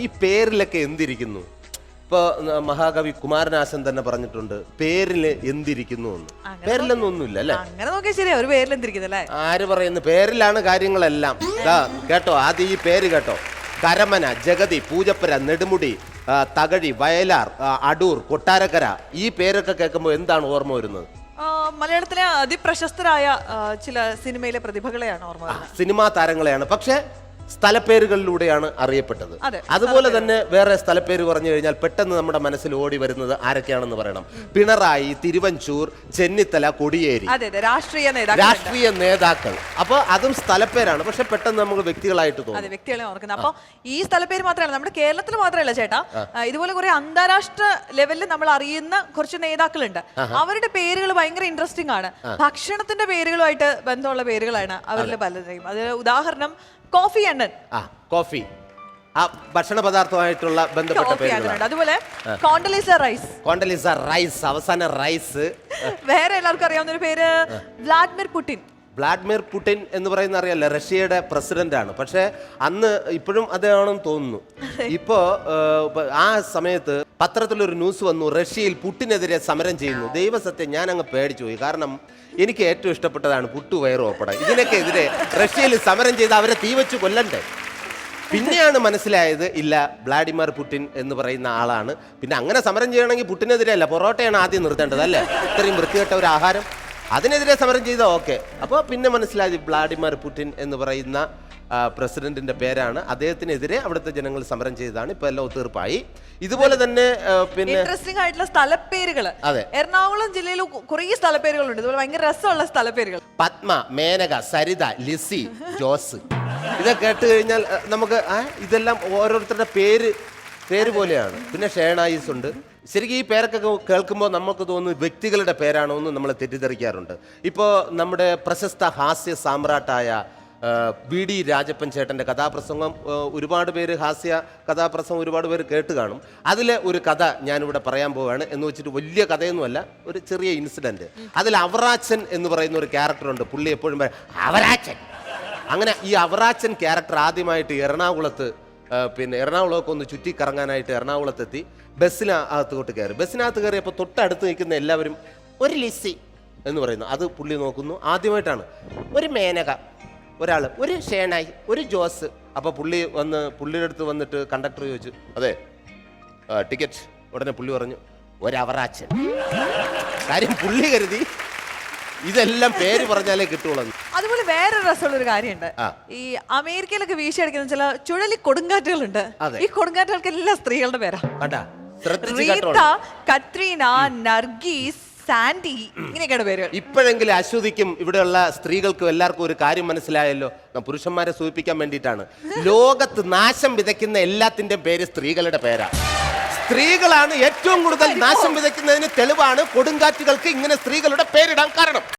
ഈ പേരിലൊക്കെ എന്തിരിക്കുന്നു? ഇപ്പൊ മഹാകവി കുമാരനാശൻ തന്നെ പറഞ്ഞിട്ടുണ്ട്, പേരില് എന്തിരിക്കുന്നു എന്ന്. പേരിലൊന്നും ഒന്നുമില്ല അല്ലെ? അങ്ങനെ നോക്കിയാൽ ശരിയാ, ഒരു പേരിൽ എന്തിരിക്കുന്നല്ലേ? ആര് പറയുന്നു? പേരിലാണ് കാര്യങ്ങളെല്ലാം. കേട്ടോ, ആദ്യം ഈ പേര് കേട്ടോ: കരമന, ജഗതി, പൂജപ്പുര, നെടുമുടി, തകഴി, വയലാർ, അടൂർ, കൊട്ടാരക്കര. ഈ പേരൊക്കെ കേൾക്കുമ്പോൾ എന്താണ് ഓർമ്മ വരുന്നത്? മലയാളത്തിലെ അതിപ്രശസ്തരായ ചില സിനിമയിലെ പ്രതിഭകളെയാണ് ഓർമ്മ വരുന്നത്. സിനിമാ താരങ്ങളെയാണ്, പക്ഷെ സ്ഥലപ്പേരുകളിലൂടെയാണ് അറിയപ്പെട്ടത്. അതെ, അതുപോലെ തന്നെ വേറെ സ്ഥലപ്പേര് പറഞ്ഞു കഴിഞ്ഞാൽ പെട്ടെന്ന് നമ്മുടെ മനസ്സിൽ ഓടി വരുന്നത് ആരൊക്കെയാണെന്ന് പറയണം. പിണറായി, തിരുവഞ്ചൂർ, ചെന്നിത്തല, കൊടിയേരി. രാഷ്ട്രീയ നേതാക്കൾ. അപ്പൊ അതും സ്ഥലപ്പേരാണ്, പക്ഷെ പെട്ടെന്ന് നമുക്ക് വ്യക്തികളായിട്ട് തോന്നും. അതെ, വ്യക്തികളെ ഓർക്കുന്നത്. അപ്പൊ ഈ സ്ഥലപ്പേര് മാത്രമല്ല, നമ്മുടെ കേരളത്തിൽ മാത്രമല്ല ചേട്ടാ, ഇതുപോലെ കുറെ അന്താരാഷ്ട്ര ലെവലിൽ നമ്മൾ അറിയുന്ന കുറച്ച് നേതാക്കളുണ്ട്. അവരുടെ പേരുകൾ ഭയങ്കര ഇൻട്രസ്റ്റിംഗ് ആണ്. ഭക്ഷണത്തിന്റെ പേരുകളുമായിട്ട് ബന്ധമുള്ള പേരുകളാണ് അവരിൽ പലരെയും. അതിന് ഉദാഹരണം കോഫി അണ്ണൻ. കോഫി ഭക്ഷണ പദാർത്ഥമായിട്ടുള്ള ബന്ധപ്പെട്ട പേരുകളാണ്. അതുപോലെ കോണ്ടലീസ റൈസ്, അവസാന റൈസ്. വേറെ എല്ലാവർക്കും അറിയാവുന്ന ഒരു പേര് വ്ളാഡിമിർ പുടിൻ. വ്ളാഡിമിർ പുടിൻ എന്ന് പറയുന്ന അറിയാലോ, റഷ്യയുടെ പ്രസിഡന്റ് ആണ്. പക്ഷെ അന്ന് ഇപ്പോഴും അദ്ദേഹമാണെന്ന് തോന്നുന്നു. ഇപ്പോ ആ സമയത്ത് പത്രത്തിലൊരു ന്യൂസ് വന്നു, റഷ്യയിൽ പുട്ടിനെതിരെ സമരം ചെയ്യുന്നു. ദൈവസത്യം, ഞാൻ അങ്ങ് പേടിച്ചു പോയി. കാരണം എനിക്ക് ഏറ്റവും ഇഷ്ടപ്പെട്ടതാണ് പുട്ടുവയറ് ഓപ്പട. ഇതിനൊക്കെ എതിരെ റഷ്യയിൽ സമരം ചെയ്ത് അവരെ തീവച്ച് കൊല്ലണ്ടേ. പിന്നെയാണ് മനസ്സിലായത്, ഇല്ല, വ്ളാഡിമിർ പുടിൻ എന്ന് പറയുന്ന ആളാണ്. പിന്നെ അങ്ങനെ സമരം ചെയ്യണമെങ്കിൽ പുട്ടിനെതിരെ അല്ല, പൊറോട്ടയാണ് ആദ്യം നിർത്തേണ്ടത് അല്ലേ? ഇത്രയും വൃത്തികെട്ട ഒരു ആഹാരം, അതിനെതിരെ സമരം ചെയ്താൽ ഓക്കെ. അപ്പോൾ പിന്നെ മനസ്സിലായി വ്ളാഡിമിർ പുടിൻ എന്ന് പറയുന്ന പ്രസിഡന്റിന്റെ പേരാണ്. അദ്ദേഹത്തിനെതിരെ അവിടുത്തെ ജനങ്ങൾ സമരം ചെയ്തതാണ്. ഇപ്പൊ എല്ലാം ഒത്തീർപ്പായി. ഇതുപോലെ തന്നെ പിന്നെ ഇൻട്രസ്റ്റിംഗ് ആയിട്ടുള്ള സ്ഥലപ്പേരുകൾ. അതെ, എറണാകുളം ജില്ലയിൽ കുറെ സ്ഥലപ്പേരുകളുണ്ട് ഇതുപോലെ ഭയങ്കര രസമുള്ള സ്ഥലപ്പേരുകൾ. പത്മ, മേനക, സരിത, ലിസി, ജോസ്. ഇതൊക്കെ കേട്ട് കഴിഞ്ഞാൽ നമുക്ക് ഇതെല്ലാം ഓരോരുത്തരുടെ പേര് പോലെയാണ്. പിന്നെ ഷേണായിസ് ഉണ്ട്. ശരിക്കും ഈ പേരൊക്കെ കേൾക്കുമ്പോൾ നമുക്ക് തോന്നുന്നു വ്യക്തികളുടെ പേരാണോ എന്ന് നമ്മൾ തെറ്റിദ്ധരിക്കാറുണ്ട്. ഇപ്പോൾ നമ്മുടെ പ്രശസ്ത ഹാസ്യ സാമ്രാട്ടായ BD രാജപ്പൻ ചേട്ടൻ്റെ കഥാപ്രസംഗം ഒരുപാട് പേര്, ഹാസ്യ കഥാപ്രസംഗം ഒരുപാട് പേര് കേട്ട് കാണും. അതിലെ ഒരു കഥ ഞാനിവിടെ പറയാൻ പോവുകയാണ്. എന്ന് വെച്ചിട്ട് വലിയ കഥയൊന്നുമല്ല, ഒരു ചെറിയ ഇൻസിഡൻറ്റ്. അതിൽ അവറാച്ചൻ എന്ന് പറയുന്ന ഒരു ക്യാരക്ടറുണ്ട്. പുള്ളി എപ്പോഴും അവറാച്ചൻ. അങ്ങനെ ഈ അവറാച്ചൻ ക്യാരക്ടർ ആദ്യമായിട്ട് എറണാകുളമൊക്കെ ഒന്ന് ചുറ്റിക്കറങ്ങാനായിട്ട് എറണാകുളത്തെത്തി. ബസ്സിനകത്തോട്ട് കയറി. ബസ്സിനകത്ത് കയറിയപ്പോൾ തൊട്ടടുത്ത് നിൽക്കുന്ന എല്ലാവരും ഒരു ലിസി എന്ന് പറയുന്നു. അത് പുള്ളി നോക്കുന്നു. ആദ്യമായിട്ടാണ്. ഒരു മേനക, ഒരാൾ, ഒരു ഷേണായി, ഒരു ജോസ്. അപ്പോൾ പുള്ളിയുടെ അടുത്ത് വന്നിട്ട് കണ്ടക്ടർ ചോദിച്ചു, അതെ ടിക്കറ്റ്. ഉടനെ പുള്ളി പറഞ്ഞു, ഒരവറാച്ചൻ. കാര്യം പുള്ളി കരുതി ഇതെല്ലാം പേര് പറഞ്ഞാലേ കിട്ടുള്ളൂ. അതുപോലെ വേറെ രസമുള്ളൊരു കാര്യമുണ്ട്. ഈ അമേരിക്കയിലൊക്കെ വീശിയടിക്കുന്ന ചില ചുഴലി കൊടുങ്കാറ്റുകളുണ്ട്. ഈ കൊടുങ്കാറ്റുകൾക്ക് എല്ലാം സ്ത്രീകളുടെ പേരാ. റീത്ത, കത്രീന, നർഗീസ്, സാൻഡി, ഇങ്ങനെയൊക്കെയാണ് പേര്. ഇപ്പോഴെങ്കിലും അശ്വതിക്കും ഇവിടെയുള്ള സ്ത്രീകൾക്കും എല്ലാവർക്കും ഒരു കാര്യം മനസ്സിലായല്ലോ. പുരുഷന്മാരെ സൂചിപ്പിക്കാൻ വേണ്ടിയിട്ടാണ്. ലോകത്ത് നാശം വിതയ്ക്കുന്ന എല്ലാത്തിന്റെ പേര് സ്ത്രീകളുടെ പേരാ. സ്ത്രീകളാണ് ഏറ്റവും കൂടുതൽ നാശം വിതയ്ക്കുന്നതിന് തെളിവാണ് കൊടുങ്കാറ്റുകൾക്ക് ഇങ്ങനെ സ്ത്രീകളുടെ പേരിടാൻ കാരണം.